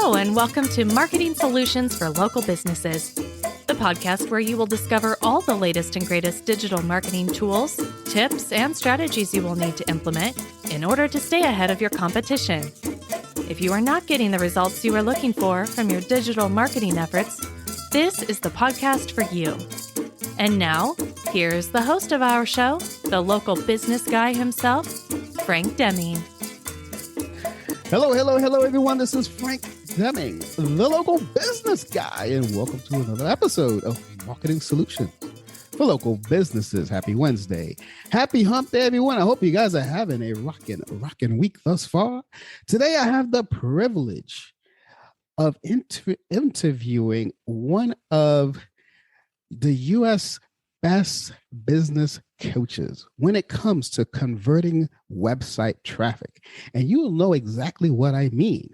Hello, and welcome to Marketing Solutions for Local Businesses, the podcast where you will discover all the latest and greatest digital marketing tools, tips, and strategies you will need to implement in order to stay ahead of your competition. If you are not getting the results you are looking for from your digital marketing efforts, this is the podcast for you. And now, here's the host of our show, the local business guy himself, Frank Deming. Hello, everyone. This is Frank Deming, the local business guy, and welcome to another episode of Marketing Solutions for Local Businesses. Happy Wednesday. Happy hump day, everyone. I hope you guys are having a rockin' week thus far. Today, I have the privilege of interviewing one of the U.S. best business coaches when it comes to converting website traffic. And you'll know exactly what I mean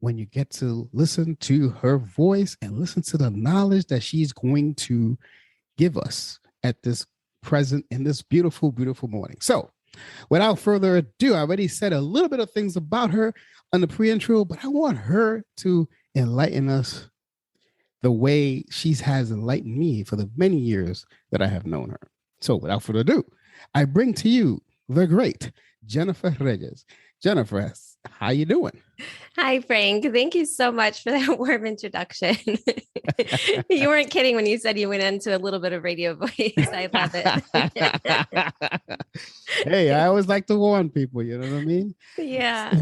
when you get to listen to her voice and listen to the knowledge that she's going to give us at this present in this beautiful, beautiful morning. So without further ado, I already said a little bit of things about her on the pre-intro, but I want her to enlighten us the way she has enlightened me for the many years that I have known her. So without further ado, I bring to you the great Jennifer Reyes. Jennifer, how you doing? Hi, Frank. Thank you so much for that warm introduction. You weren't kidding when you said you went into a little bit of radio voice. I love it. Hey, I always like to warn people, you know what I mean? Yeah.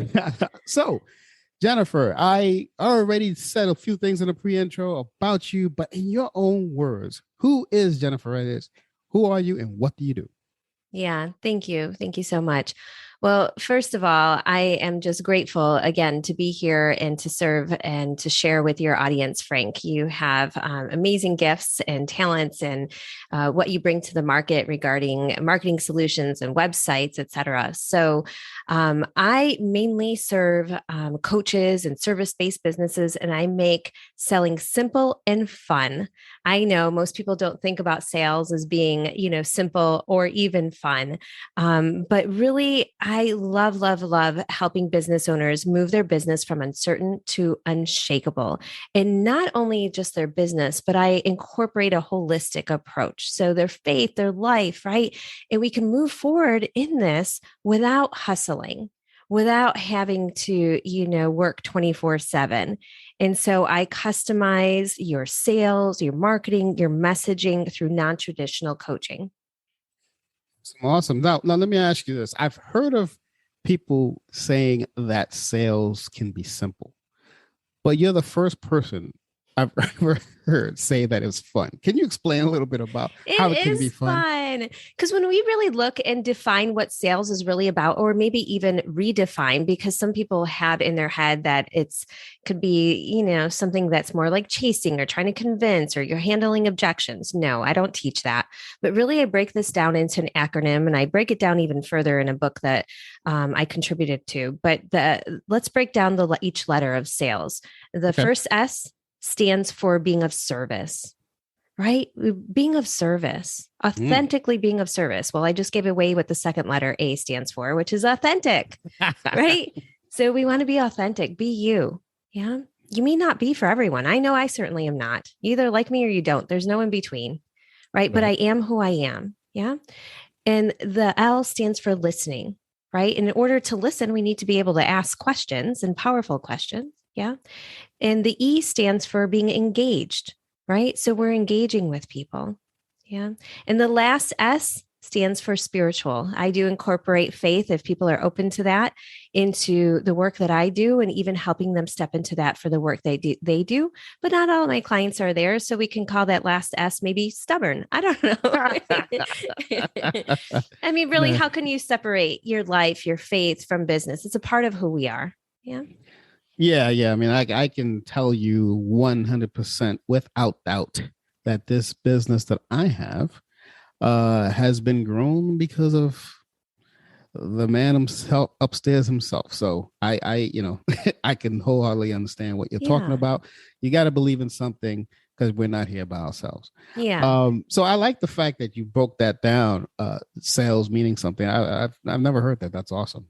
So, Jennifer, I already said a few things in the pre-intro about you, but in your own words, who is Jennifer Reyes? Who are you and what do you do? Yeah, thank you. Thank you so much. Well, first of all, I am just grateful again to be here and to serve and to share with your audience, Frank. You have amazing gifts and talents and what you bring to the market regarding marketing solutions and websites, et cetera. So I mainly serve coaches and service-based businesses, and I make selling simple and fun. I know most people don't think about sales as being, simple or even fun, but really, I love helping business owners move their business from uncertain to unshakable. And not only just their business, but I incorporate a holistic approach. So their faith, their life, right? And we can move forward in this without hustling, without having to, work 24/7. And so I customize your sales, your marketing, your messaging through non-traditional coaching. Awesome. Now, let me ask you this. I've heard of people saying that sales can be simple, but you're the first person I've ever heard say that it's fun. Can you explain a little bit about how it can be fun? Because when we really look and define what sales is really about, or maybe even redefine, because some people have in their head that could be, something that's more like chasing or trying to convince, or you're handling objections. No, I don't teach that. But really, I break this down into an acronym, and I break it down even further in a book that I contributed to. But let's break down each letter of sales. The first S stands for being of service, right? Being of service, authentically being of service. Well, I just gave away what the second letter A stands for, which is authentic, right? So we want to be authentic, be you. Yeah. You may not be for everyone. I know I certainly am not. You either like me or you don't. There's no in between, right? But I am who I am. Yeah. And the L stands for listening, right? And in order to listen, we need to be able to ask questions and powerful questions. Yeah. And the E stands for being engaged, right? So we're engaging with people. Yeah. And the last S stands for spiritual. I do incorporate faith, if people are open to that, into the work that I do, and even helping them step into that for the work they do. But not all of my clients are there. So we can call that last S maybe stubborn. I don't know. I mean, really, how can you separate your life, your faith from business? It's a part of who we are. Yeah. Yeah. I mean, I can tell you 100% without doubt that this business that I have has been grown because of the man himself upstairs himself. So I I can wholeheartedly understand what you're talking about. You got to believe in something because we're not here by ourselves. Yeah. So I like the fact that you broke that down. Sales meaning something. I've never heard that. That's awesome.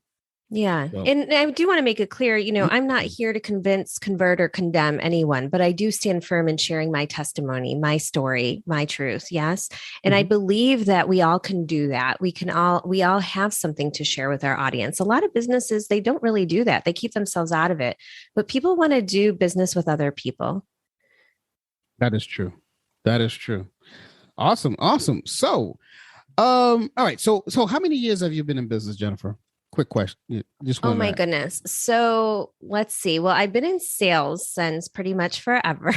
Yeah. So, And I do want to make it clear, I'm not mm-hmm. here to convince, convert, or condemn anyone, but I do stand firm in sharing my testimony, my story, my truth. Yes. And I believe that we all can do that. We all have something to share with our audience. A lot of businesses, they don't really do that. They keep themselves out of it, but people want to do business with other people. That is true. That is true. Awesome. Awesome. So, all right. So how many years have you been in business, Jennifer? Quick question. Just Oh wanted to my ask. goodness. So let's see. Well, I've been in sales since pretty much forever.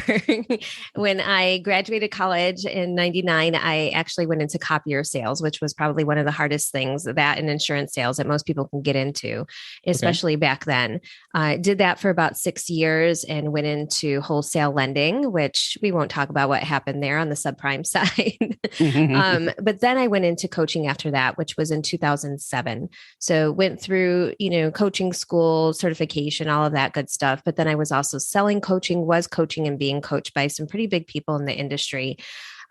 When I graduated college in 99, I actually went into copier sales, which was probably one of the hardest things, that and insurance sales that most people can get into, Okay. especially back then. I did that for about 6 years and went into wholesale lending, which we won't talk about what happened there on the subprime side. But then I went into coaching after that, which was in 2007. So went through, coaching school, certification, all of that good stuff. But then I was also selling coaching, was coaching and being coached by some pretty big people in the industry.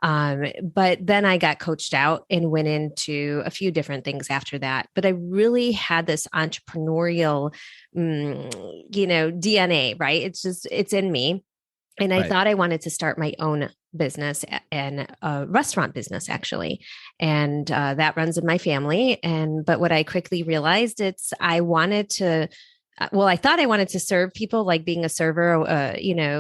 But then I got coached out and went into a few different things after that. But I really had this entrepreneurial, DNA, right? It's in me. And I Right. thought I wanted to start my own business and a restaurant business, actually. And that runs in my family. But what I quickly realized, I wanted to, I thought I wanted to serve people, like being a server,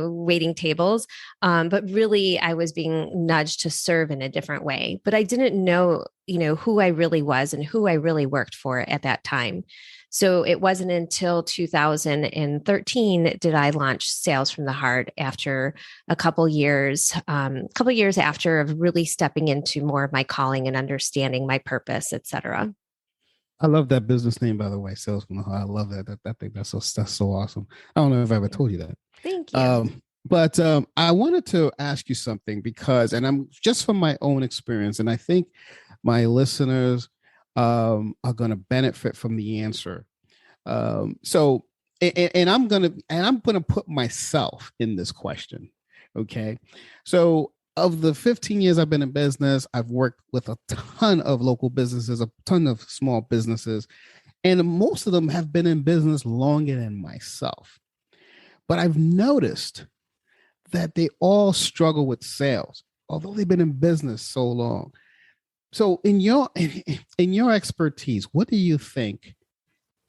waiting tables. But really I was being nudged to serve in a different way. But I didn't know, who I really was and who I really worked for at that time. So it wasn't until 2013 did I launch Sales from the Heart, after a couple years after of really stepping into more of my calling and understanding my purpose, et cetera. I love that business name, by the way. Sales from the heart. I love that. That thing. That's so awesome. I don't know if I ever told you that. Thank you. But I wanted to ask you something because, and I'm just from my own experience, and I think my listeners are going to benefit from the answer. So, and I'm gonna put myself in this question. Okay, so of the 15 years I've been in business, I've worked with a ton of local businesses, a ton of small businesses, and most of them have been in business longer than myself. But I've noticed that they all struggle with sales, although they've been in business so long. So, in your expertise, what do you think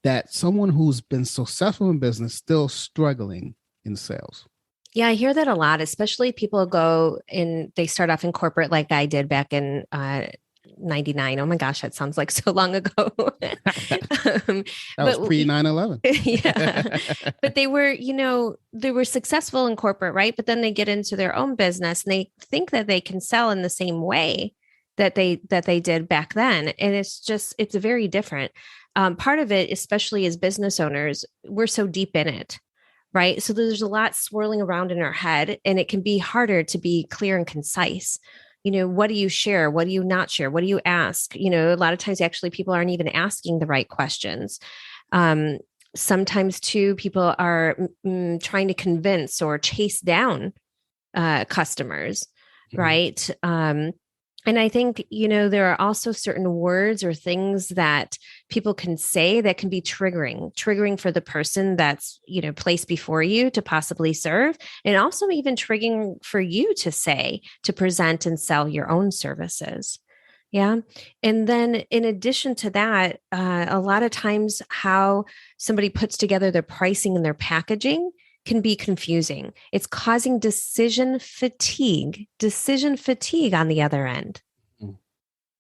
that someone who's been successful in business still struggling in sales? Yeah, I hear that a lot, especially people they start off in corporate like I did back in 99. Oh my gosh, that sounds like so long ago. That was pre 9/11. Yeah. But they were successful in corporate, right? But then they get into their own business and they think that they can sell in the same way that they did back then. And it's very different. Part of it, especially as business owners, we're so deep in it, right? So there's a lot swirling around in our head, and it can be harder to be clear and concise. What do you share? What do you not share? What do you ask? A lot of times actually people aren't even asking the right questions. Sometimes too, people are trying to convince or chase down customers, right? And I think, there are also certain words or things that people can say that can be triggering for the person that's, placed before you to possibly serve, and also even triggering for you to say, to present and sell your own services. Yeah. And then in addition to that, a lot of times how somebody puts together their pricing and their packaging can be confusing. It's causing decision fatigue on the other end.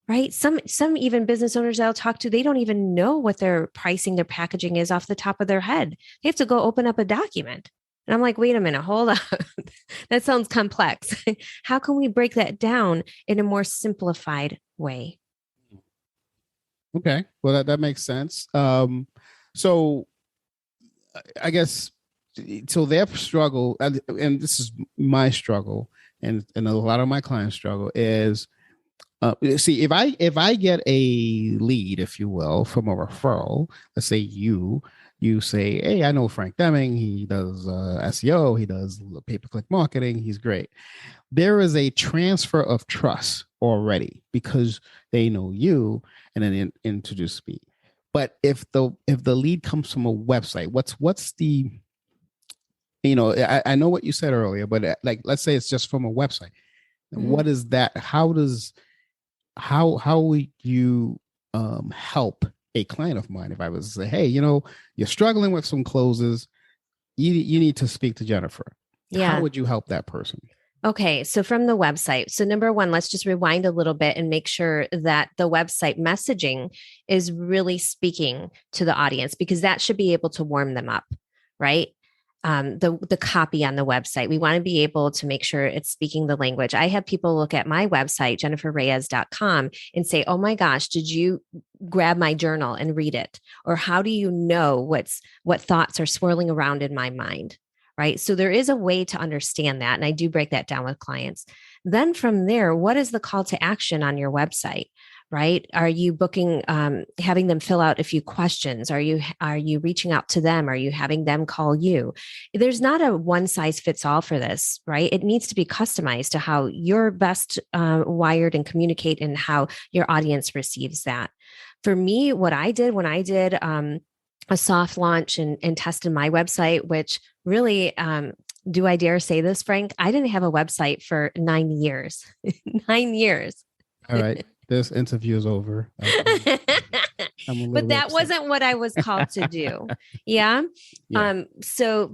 Right. Some even business owners I'll talk to, they don't even know what their pricing, their packaging is off the top of their head. They have to go open up a document. And I'm like, wait a minute, hold on. That sounds complex. How can we break that down in a more simplified way? Okay. Well, that makes sense. So I guess, so their struggle, and this is my struggle, and a lot of my clients' struggle is, see, if I get a lead, if you will, from a referral, let's say you say, hey, I know Frank Deming, he does SEO, he does pay-per-click marketing, he's great. There is a transfer of trust already because they know you and then introduce me. But if the lead comes from a website, what's the, I know what you said earlier, but like, let's say it's just from a website. What is that? How would you help a client of mine if I was to say, hey, you're struggling with some closes, you need to speak to Jennifer. Yeah. How would you help that person? Okay. So from the website. So number one, let's just rewind a little bit and make sure that the website messaging is really speaking to the audience, because that should be able to warm them up, right? The copy on the website, we want to be able to make sure it's speaking the language. I have people look at my website, jenniferreyes.com, and say, oh my gosh, did you grab my journal and read it? Or how do you know what thoughts are swirling around in my mind? Right. So there is a way to understand that. And I do break that down with clients. Then from there, what is the call to action on your website? Right? Are you booking, having them fill out a few questions? Are you reaching out to them? Are you having them call you? There's not a one size fits all for this, right? It needs to be customized to how you're best wired and communicate, and how your audience receives that. For me, what I did when I did a soft launch and tested my website, which really, do I dare say this, Frank? I didn't have a website for 9 years. 9 years. All right. This interview is over. But that wasn't what I was called to do. Yeah. But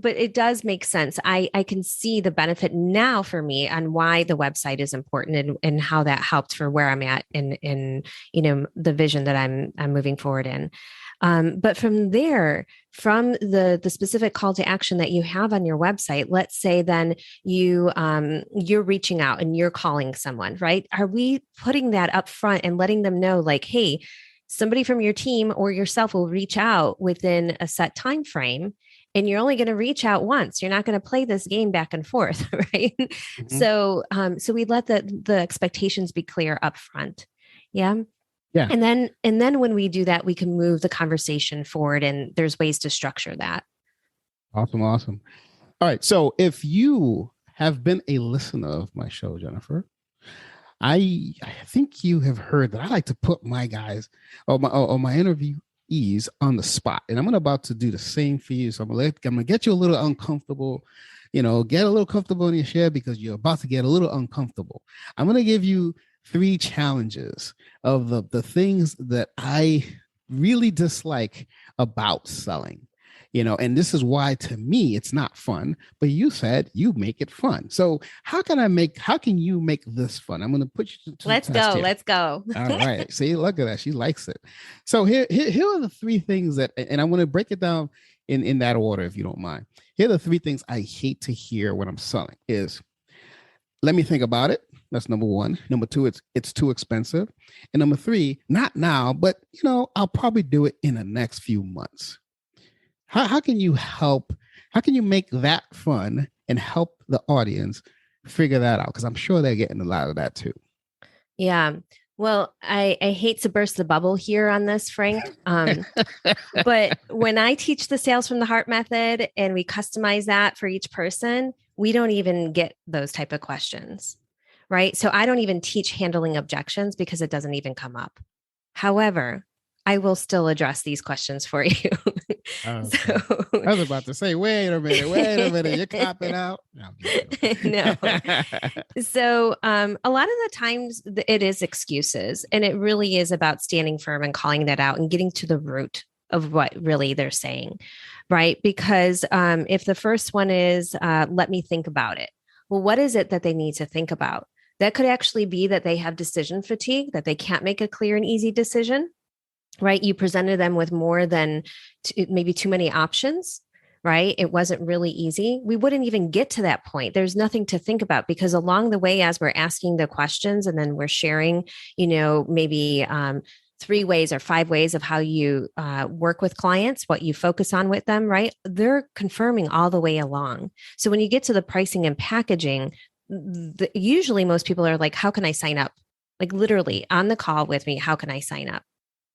it does make sense. I can see the benefit now for me on why the website is important, and how that helped for where I'm at in the vision that I'm moving forward in. But from there, from the specific call to action that you have on your website, let's say then you're reaching out and you're calling someone, right? Are we putting that up front and letting them know, like, hey, somebody from your team or yourself will reach out within a set time frame, and you're only going to reach out once. You're not going to play this game back and forth, right? Mm-hmm. So we let the expectations be clear up front. Yeah. Yeah. And then when we do that, we can move the conversation forward, and there's ways to structure that. Awesome. All right. So if you have been a listener of my show, Jennifer, I think you have heard that I like to put my guys or my interviewees on the spot. And I'm about to do the same for you. So I'm gonna get you a little uncomfortable, get a little comfortable in your chair, because you're about to get a little uncomfortable. I'm going to give you 3 challenges of the things that I really dislike about selling, and this is why, to me, it's not fun, but you said you make it fun. So how can you make this fun? I'm going to put you to Let's go. All right. See, look at that. She likes it. So here are the 3 things that, and I want to break it down in that order, if you don't mind. Here are the 3 things I hate to hear when I'm selling is, let me think about it. That's number 1. Number 2, it's too expensive. And number 3, not now, but I'll probably do it in the next few months. How can you help? How can you make that fun and help the audience figure that out? Because I'm sure they're getting a lot of that too. Yeah. Well, I hate to burst the bubble here on this, Frank. But when I teach the Sales from the Heart method and we customize that for each person, we don't even get those type of questions, right? So I don't even teach handling objections, because it doesn't even come up. However, I will still address these questions for you. So, I was about to say, wait a minute, you're copping out. No. So a lot of the times it is excuses, and it really is about standing firm and calling that out and getting to the root of what really they're saying, right? Because if the first one is, let me think about it. Well, what is it that they need to think about? That could actually be that they have decision fatigue, that they can't make a clear and easy decision. Right? You presented them with more than maybe too many options, right? It wasn't really easy. We wouldn't even get to that point. There's nothing to think about, because along the way, as we're asking the questions and then we're sharing, maybe 3 ways or 5 ways of how you work with clients, what you focus on with them, right? They're confirming all the way along. So when you get to the pricing and packaging, usually most people are like, how can I sign up? Like literally on the call with me, how can I sign up?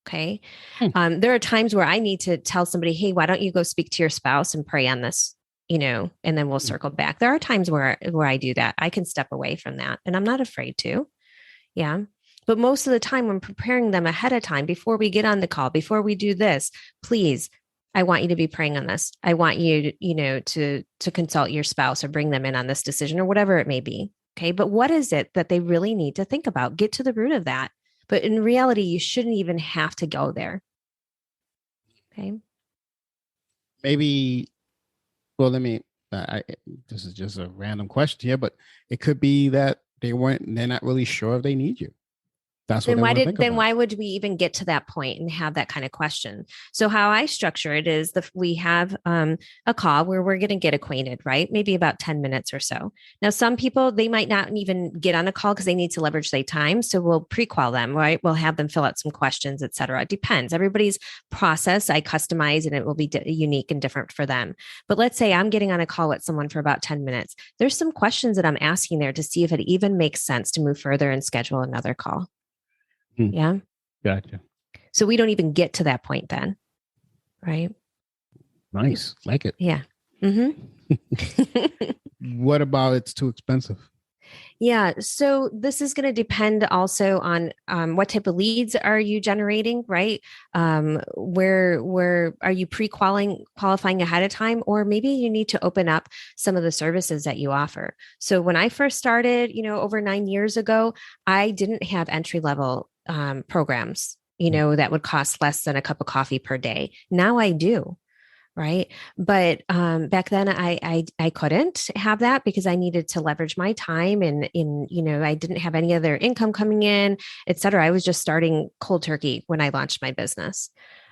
Okay. There are times where I need to tell somebody, hey, why don't you go speak to your spouse and pray on this, and then we'll circle back. There are times where I do that. I can step away from that, and I'm not afraid to. Yeah. But most of the time, when preparing them ahead of time, before we get on the call, before we do this, please, I want you to be praying on this. I want you, to consult your spouse or bring them in on this decision or whatever it may be. Okay. But what is it that they really need to think about? Get to the root of that. But in reality, you shouldn't even have to go there. Okay. Maybe, well, this is just a random question here, but it could be that they're not really sure if they need you. That's what why would we even get to that point and have that kind of question? So how I structure it is we have a call where we're going to get acquainted, right? Maybe about 10 minutes or so. Now, some people, they might not even get on a call because they need to leverage their time. So we'll pre-qual them, right? We'll have them fill out some questions, et cetera. It depends. Everybody's process, I customize, and it will be unique and different for them. But let's say I'm getting on a call with someone for about 10 minutes. There's some questions that I'm asking there to see if it even makes sense to move further and schedule another call. Yeah. Gotcha. So we don't even get to that point then. Right. Nice. Like it. Yeah. Mm-hmm. What about it's too expensive? Yeah. So this is going to depend also on what type of leads are you generating, right? Where are you qualifying ahead of time, or maybe you need to open up some of the services that you offer. So when I first started, over 9 years ago, I didn't have entry level programs, that would cost less than a cup of coffee per day. Now I do. Right. But back then I couldn't have that because I needed to leverage my time and I didn't have any other income coming in, et cetera. I was just starting cold turkey when I launched my business.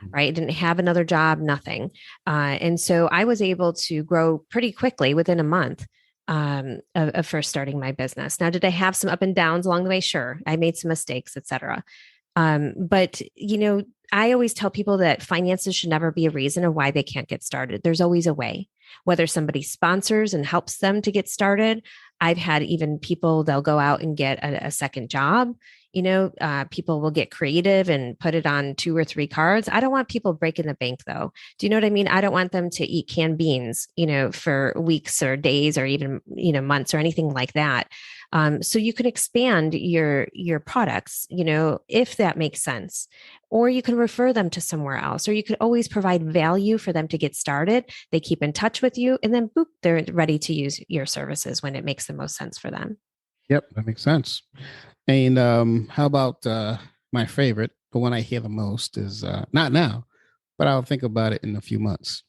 Right. I didn't have another job, nothing. And so I was able to grow pretty quickly within a month of first starting my business. Now, did I have some up and downs along the way? Sure. I made some mistakes, et cetera. But I always tell people that finances should never be a reason of why they can't get started. There's always a way, whether somebody sponsors and helps them to get started. I've had even people, they'll go out and get a second job. People will get creative and put it on 2 or 3 cards. I don't want people breaking the bank though. Do you know what I mean? I don't want them to eat canned beans, for weeks or days or even, months or anything like that. So you can expand your products, if that makes sense, or you can refer them to somewhere else, or you could always provide value for them to get started. They keep in touch with you and then boop, they're ready to use your services when it makes the most sense for them. Yep. That makes sense. And how about my favorite, the one I hear the most is not now, but I'll think about it in a few months.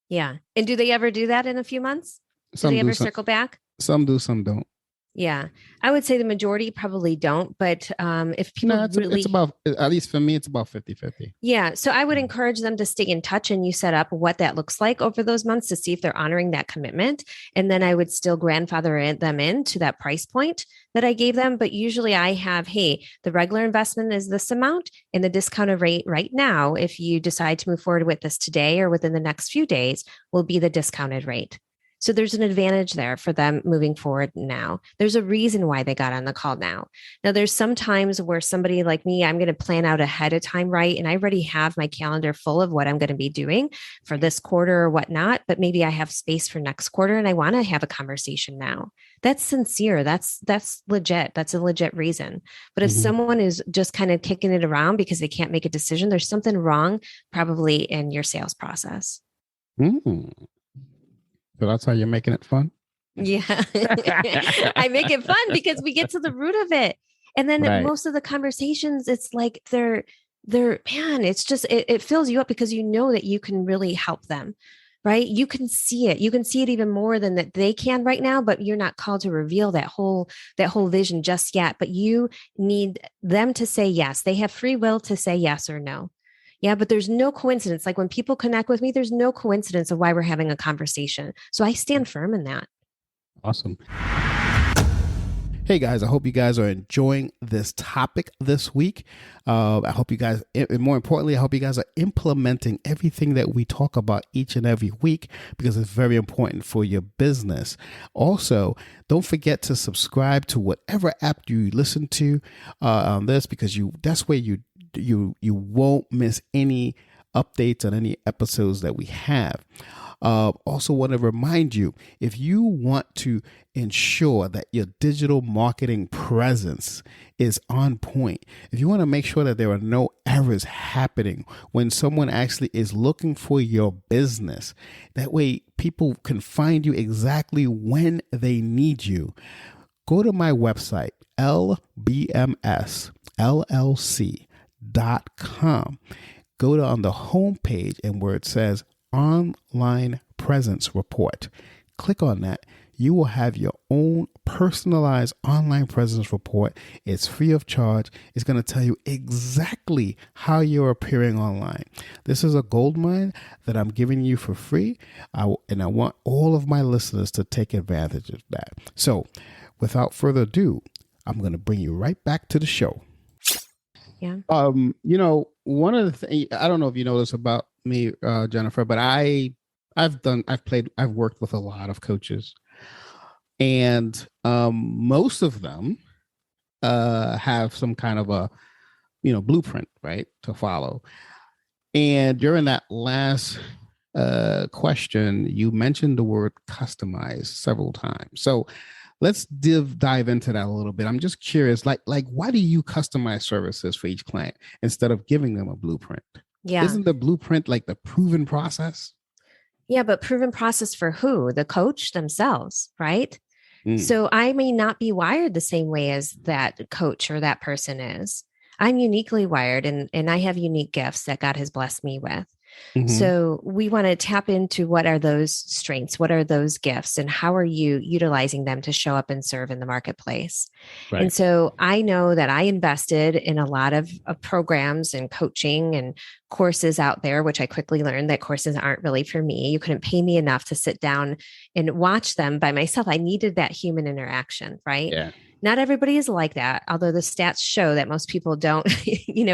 Yeah. And do they ever do that in a few months? Do they ever circle back? Some do, some don't. Yeah, I would say the majority probably don't, but if people it's about, at least for me, it's about 50-50. Yeah. So I would encourage them to stay in touch and you set up what that looks like over those months to see if they're honoring that commitment. And then I would still grandfather them into that price point that I gave them. But usually I have, hey, the regular investment is this amount and the discounted rate right now, if you decide to move forward with this today or within the next few days, will be the discounted rate. So there's an advantage there for them moving forward now. There's a reason why they got on the call now. Now, there's some times where somebody like me, I'm going to plan out ahead of time, right? And I already have my calendar full of what I'm going to be doing for this quarter or whatnot, but maybe I have space for next quarter and I want to have a conversation now. That's sincere. That's legit. That's a legit reason. But if someone is just kind of kicking it around because they can't make a decision, there's something wrong probably in your sales process. So that's how you're making it fun? Yeah. I make it fun because we get to the root of it. And then most of the conversations, it's like they're man, it's just, it fills you up because you know that you can really help them, right? You can see it. You can see it even more than that they can right now, but you're not called to reveal that whole vision just yet. But you need them to say yes. They have free will to say yes or no. Yeah, but there's no coincidence. Like when people connect with me, there's no coincidence of why we're having a conversation. So I stand firm in that. Awesome. Hey guys, I hope you guys are enjoying this topic this week. I hope you guys, and more importantly, I hope you guys are implementing everything that we talk about each and every week because it's very important for your business. Also, don't forget to subscribe to whatever app you listen to on this because that's where you won't miss any updates on any episodes that we have. Also want to remind you, if you want to ensure that your digital marketing presence is on point, if you want to make sure that there are no errors happening when someone actually is looking for your business, that way people can find you exactly when they need you, go to my website, lbmsllc.com. Go to on the home page and where it says online presence report. Click on that. You will have your own personalized online presence report. It's free of charge. It's going to tell you exactly how you're appearing online. This is a gold mine that I'm giving you for free. And I want all of my listeners to take advantage of that. So without further ado, I'm going to bring you right back to the show. Yeah. One of the things, I don't know if you know this about me, Jennifer, but I've worked with a lot of coaches, and most of them have some kind of a, blueprint, right, to follow. And during that last question, you mentioned the word customize several times. So let's dive into that a little bit. I'm just curious, like why do you customize services for each client instead of giving them a blueprint? Yeah. Isn't the blueprint like the proven process? Yeah, but proven process for who? The coach themselves, right? So I may not be wired the same way as that coach or that person is. I'm uniquely wired and I have unique gifts that God has blessed me with. Mm-hmm. So we want to tap into what are those strengths? What are those gifts? And how are you utilizing them to show up and serve in the marketplace? Right. And so I know that I invested in a lot of programs and coaching and courses out there, which I quickly learned that courses aren't really for me. You couldn't pay me enough to sit down and watch them by myself. I needed that human interaction, right? Yeah. Not everybody is like that, although the stats show that most people don't,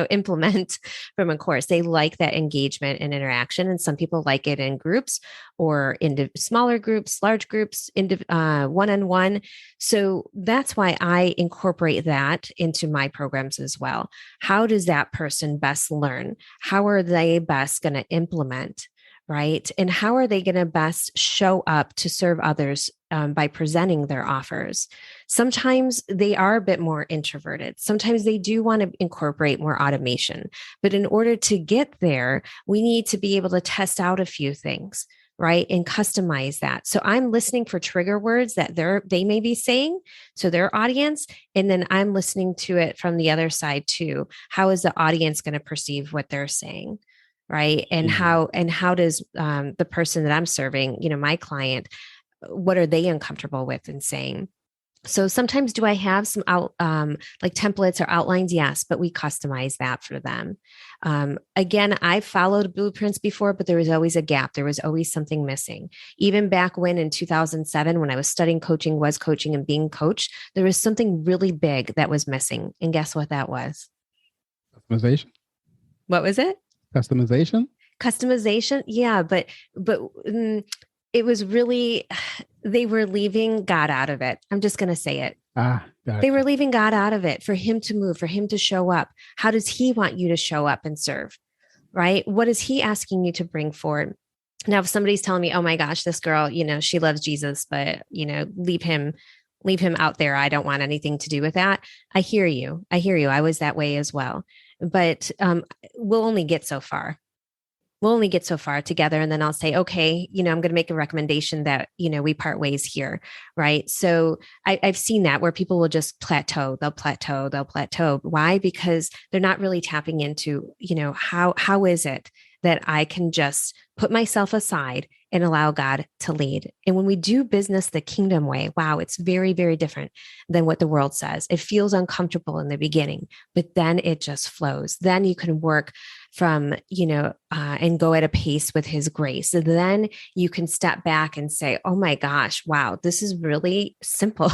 implement from a course. They like that engagement and interaction. And some people like it in groups or in smaller groups, large groups, one-on-one. So that's why I incorporate that into my programs as well. How does that person best learn? How are they best going to implement? Right? And how are they going to best show up to serve others by presenting their offers? Sometimes they are a bit more introverted. Sometimes they do want to incorporate more automation. But in order to get there, we need to be able to test out a few things, right? And customize that. So I'm listening for trigger words that they may be saying to their audience. And then I'm listening to it from the other side too. How is the audience going to perceive what they're saying? Right. And how does the person that I'm serving, my client, what are they uncomfortable with and saying? So sometimes do I have some like templates or outlines? Yes, but we customize that for them. Again, I followed blueprints before, but there was always a gap. There was always something missing. Even back when in 2007, when I was studying coaching, was coaching and being coached, there was something really big that was missing. And guess what that was? Customization. What was it? Customization. Yeah. But it was really, they were leaving God out of it. I'm just going to say it. They were leaving God out of it for him to move, for him to show up. How does he want you to show up and serve? Right? What is he asking you to bring forward? Now, if somebody's telling me, oh my gosh, this girl, she loves Jesus, but, leave him out there. I don't want anything to do with that. I hear you. I was that way as well. But we'll only get so far. Together. And then I'll say, okay, I'm going to make a recommendation that, we part ways here. Right. So I've seen that where people will just plateau. They'll plateau. Why? Because they're not really tapping into, how is it that I can just put myself aside and allow God to lead. And when we do business the kingdom way, wow, it's very, very different than what the world says. It feels uncomfortable in the beginning, but then it just flows. Then you can work from, and go at a pace with his grace. And then you can step back and say, oh my gosh, wow, this is really simple.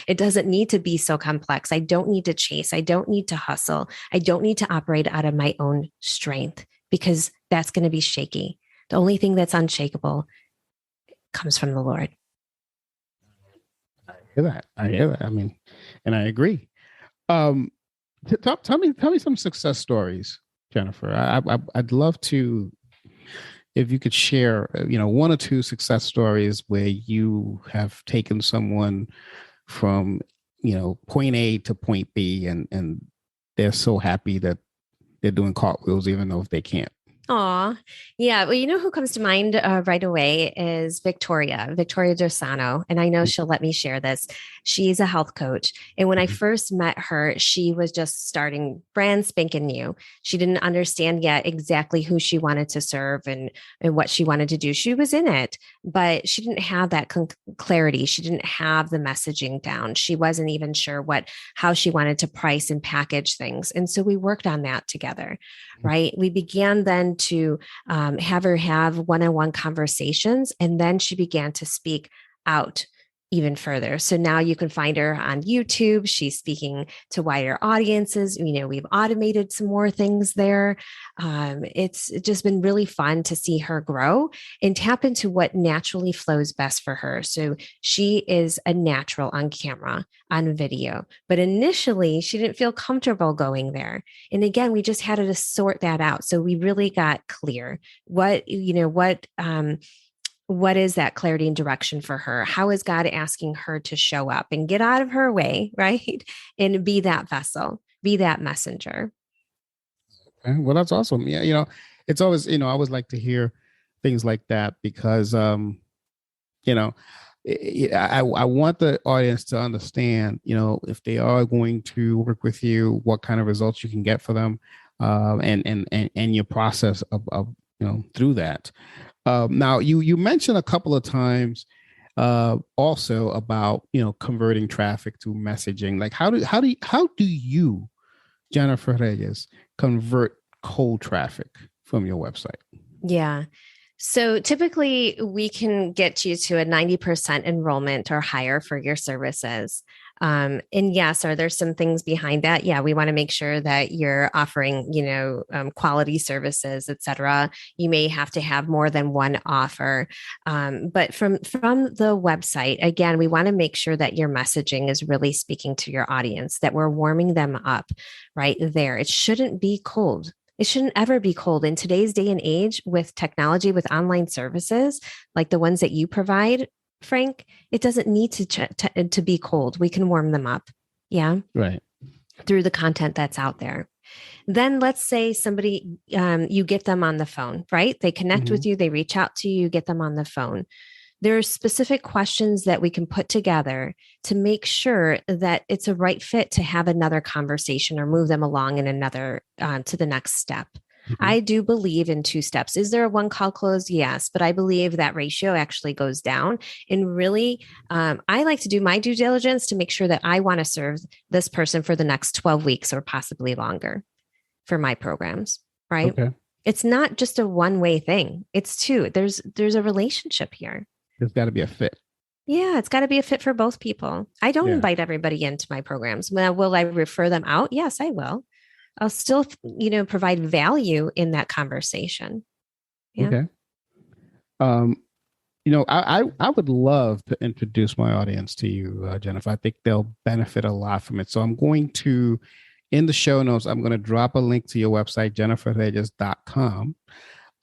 It doesn't need to be so complex. I don't need to chase. I don't need to hustle. I don't need to operate out of my own strength because that's going to be shaky. The only thing that's unshakable comes from the Lord. I hear that. I mean, and I agree. Tell me some success stories, Jennifer. I'd love to if you could share, one or two success stories where you have taken someone from, point A to point B, and they're so happy that they're doing cartwheels, even though if they can't. Aw, yeah. Well, you know who comes to mind right away is Victoria Dorsano. And I know she'll let me share this. She's a health coach. And when I Mhm. first met her, she was just starting brand spanking new. She didn't understand yet exactly who she wanted to serve and what she wanted to do. She was in it, but she didn't have that clarity. She didn't have the messaging down. She wasn't even sure how she wanted to price and package things. And so we worked on that together, right? We began then to have her have one-on-one conversations, and then she began to speak out even further. So now you can find her on YouTube. She's speaking to wider audiences. We've automated some more things there. It's just been really fun to see her grow and tap into what naturally flows best for her. So she is a natural on camera, on video, but initially she didn't feel comfortable going there. And again, we just had to sort that out. So we really got clear what is that clarity and direction for her? How is God asking her to show up and get out of her way, right? And be that vessel, be that messenger. Okay. Well, that's awesome. Yeah, it's always, I always like to hear things like that because, you know, I want the audience to understand, if they are going to work with you, what kind of results you can get for them, and your process of through that. Now, you mentioned a couple of times also about converting traffic to messaging. Like how do you, Jennifer Reyes, convert cold traffic from your website? Yeah. So typically we can get you to a 90% enrollment or higher for your services. And yes, are there some things behind that? Yeah, we want to make sure that you're offering, quality services, et cetera. You may have to have more than one offer. But from the website, again, we want to make sure that your messaging is really speaking to your audience, that we're warming them up right there. It shouldn't be cold. It shouldn't ever be cold in today's day and age with technology, with online services like the ones that you provide, Frank. It doesn't need to be cold. We can warm them up. Yeah. Right. Through the content that's out there. Then let's say somebody, you get them on the phone, right? They connect with you, they reach out to you, get them on the phone. There are specific questions that we can put together to make sure that it's a right fit to have another conversation or move them along in another to the next step. I do believe in two steps. Is there a one call close? Yes, but I believe that ratio actually goes down. And really, I like to do my due diligence to make sure that I want to serve this person for the next 12 weeks or possibly longer for my programs, right? Okay. It's not just a one-way thing. It's two. There's a relationship here. There's got to be a fit. Yeah, it's got to be a fit for both people. I don't invite everybody into my programs. Well, will I refer them out? Yes, I will. I'll still, provide value in that conversation. Yeah. Okay. I would love to introduce my audience to you, Jennifer. I think they'll benefit a lot from it. So I'm going to, in the show notes, I'm going to drop a link to your website, jenniferreyes.com.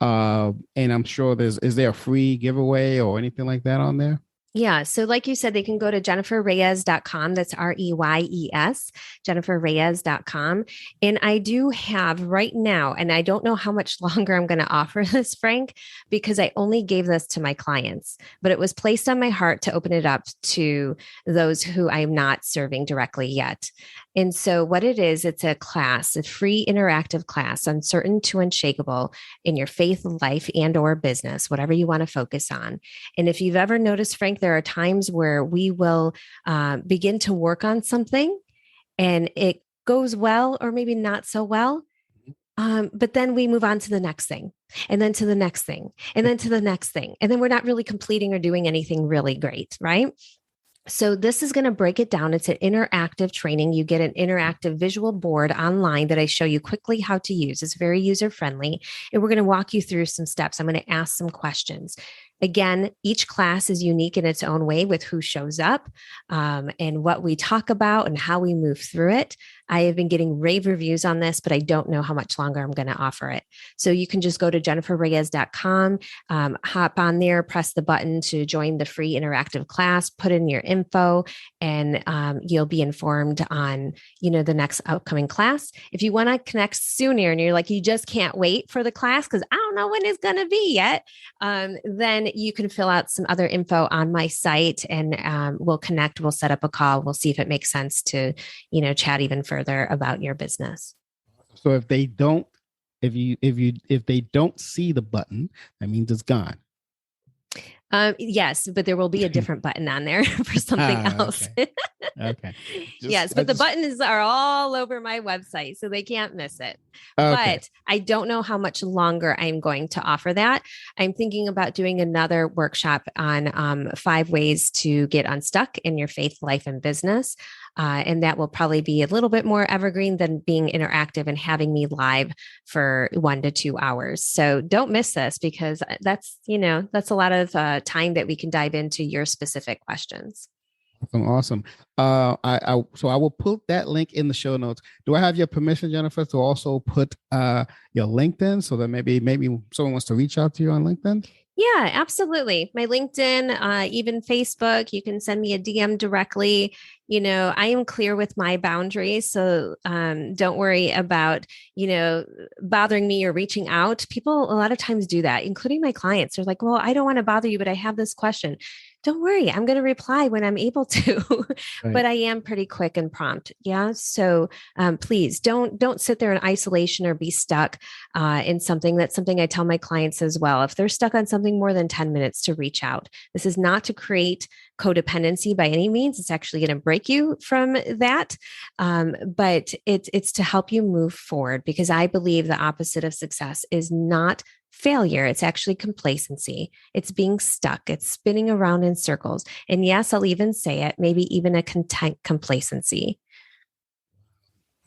And I'm sure is there a free giveaway or anything like that on there? Yeah. So like you said, they can go to jenniferreyes.com. That's REYES, jenniferreyes.com. And I do have right now, and I don't know how much longer I'm going to offer this, Frank, because I only gave this to my clients, but it was placed on my heart to open it up to those who I'm not serving directly yet. And so what it is, it's a class, a free interactive class, Uncertain to Unshakable, in your faith, life, and or business, whatever you want to focus on. And if you've ever noticed, Frank, there are times where we will begin to work on something and it goes well or maybe not so well. But then we move on to the next thing and then to the next thing and then to the next thing. And then we're not really completing or doing anything really great, right? So this is going to break it down. It's an interactive training. You get an interactive visual board online that I show you quickly how to use. It's very user friendly. And we're going to walk you through some steps. I'm going to ask some questions. Again, each class is unique in its own way with who shows up and what we talk about and how we move through it. I have been getting rave reviews on this, but I don't know how much longer I'm going to offer it. So you can just go to jenniferreyes.com, hop on there, press the button to join the free interactive class, put in your info, and you'll be informed on, the next upcoming class. If you want to connect sooner and you're like, you just can't wait for the class because I don't know when it's going to be yet, then you can fill out some other info on my site and we'll connect, we'll set up a call. We'll see if it makes sense to, chat even further about your business. So if they don't see the button, that means it's gone. Yes, but there will be a different button on there for something else. Okay. Yes, but the buttons are all over my website, so they can't miss it. Okay. But I don't know how much longer I'm going to offer that. I'm thinking about doing another workshop on 5 ways to get unstuck in your faith, life, and business. And that will probably be a little bit more evergreen than being interactive and having me live for 1 to 2 hours. So don't miss this because that's a lot of time that we can dive into your specific questions. Awesome. I will put that link in the show notes. Do I have your permission, Jennifer, to also put your LinkedIn so that maybe someone wants to reach out to you on LinkedIn? Yeah, absolutely. My LinkedIn, even Facebook, you can send me a DM directly. I am clear with my boundaries. So don't worry about, bothering me or reaching out. People a lot of times do that, including my clients. They're like, well, I don't want to bother you, but I have this question. Don't worry, I'm going to reply when I'm able to, right. But I am pretty quick and prompt. Yeah. So please don't sit there in isolation or be stuck in something. That's something I tell my clients as well. If they're stuck on something more than 10 minutes, to reach out. This is not to create codependency by any means. It's actually going to break you from that. But it's to help you move forward, because I believe the opposite of success is not failure. It's actually complacency. It's being stuck. It's spinning around in circles. And yes, I'll even say it, maybe even a content complacency.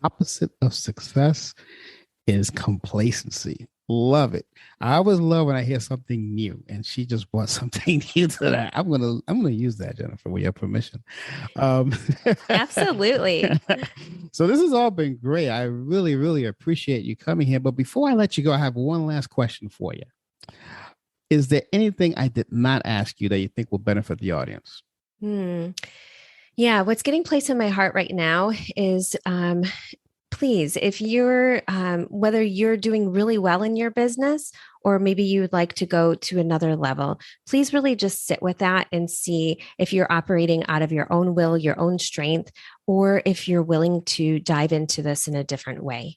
Opposite of success is complacency. Love it. I always love when I hear something new, and she just brought something new to that. I'm gonna use that, Jennifer, with your permission. Absolutely. So this has all been great. I really, really appreciate you coming here. But before I let you go, I have one last question for you. Is there anything I did not ask you that you think will benefit the audience? Yeah, what's getting placed in my heart right now is please, if you're, whether you're doing really well in your business, or maybe you would like to go to another level, please really just sit with that and see if you're operating out of your own will, your own strength, or if you're willing to dive into this in a different way.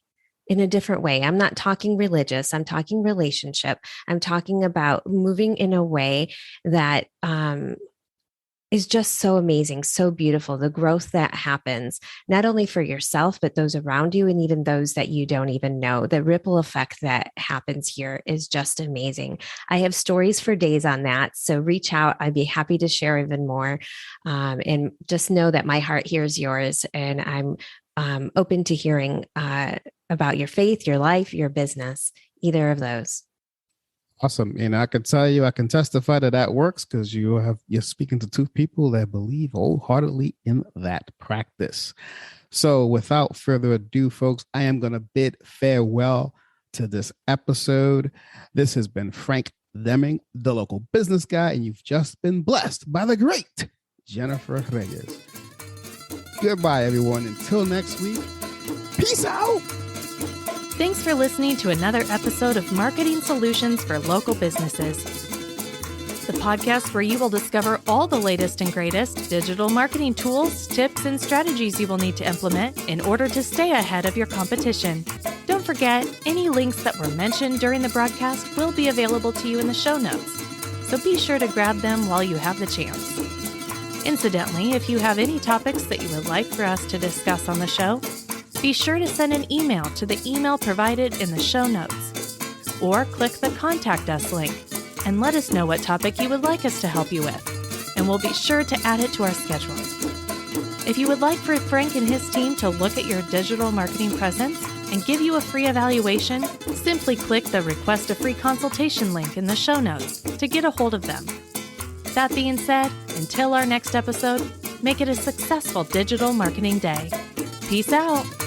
I'm not talking religious. I'm talking relationship. I'm talking about moving in a way that, is just so amazing, so beautiful. The growth that happens, not only for yourself, but those around you and even those that you don't even know. The ripple effect that happens here is just amazing. I have stories for days on that. So reach out. I'd be happy to share even more. And just know that my heart hears yours. And I'm open to hearing about your faith, your life, your business, either of those. Awesome. And I can tell you, I can testify that works, because you're speaking to 2 people that believe wholeheartedly in that practice. So without further ado, folks, I am going to bid farewell to this episode. This has been Frank Deming, the local business guy, and you've just been blessed by the great Jennifer Reyes. Goodbye, everyone. Until next week, peace out. Thanks for listening to another episode of Marketing Solutions for Local Businesses, the podcast where you will discover all the latest and greatest digital marketing tools, tips, and strategies you will need to implement in order to stay ahead of your competition. Don't forget, any links that were mentioned during the broadcast will be available to you in the show notes, so be sure to grab them while you have the chance. Incidentally, if you have any topics that you would like for us to discuss on the show, be sure to send an email to the email provided in the show notes, or click the Contact Us link and let us know what topic you would like us to help you with, and we'll be sure to add it to our schedule. If you would like for Frank and his team to look at your digital marketing presence, and give you a free evaluation, simply click the Request a Free Consultation link in the show notes to get a hold of them. That being said, until our next episode, make it a successful digital marketing day. Peace out.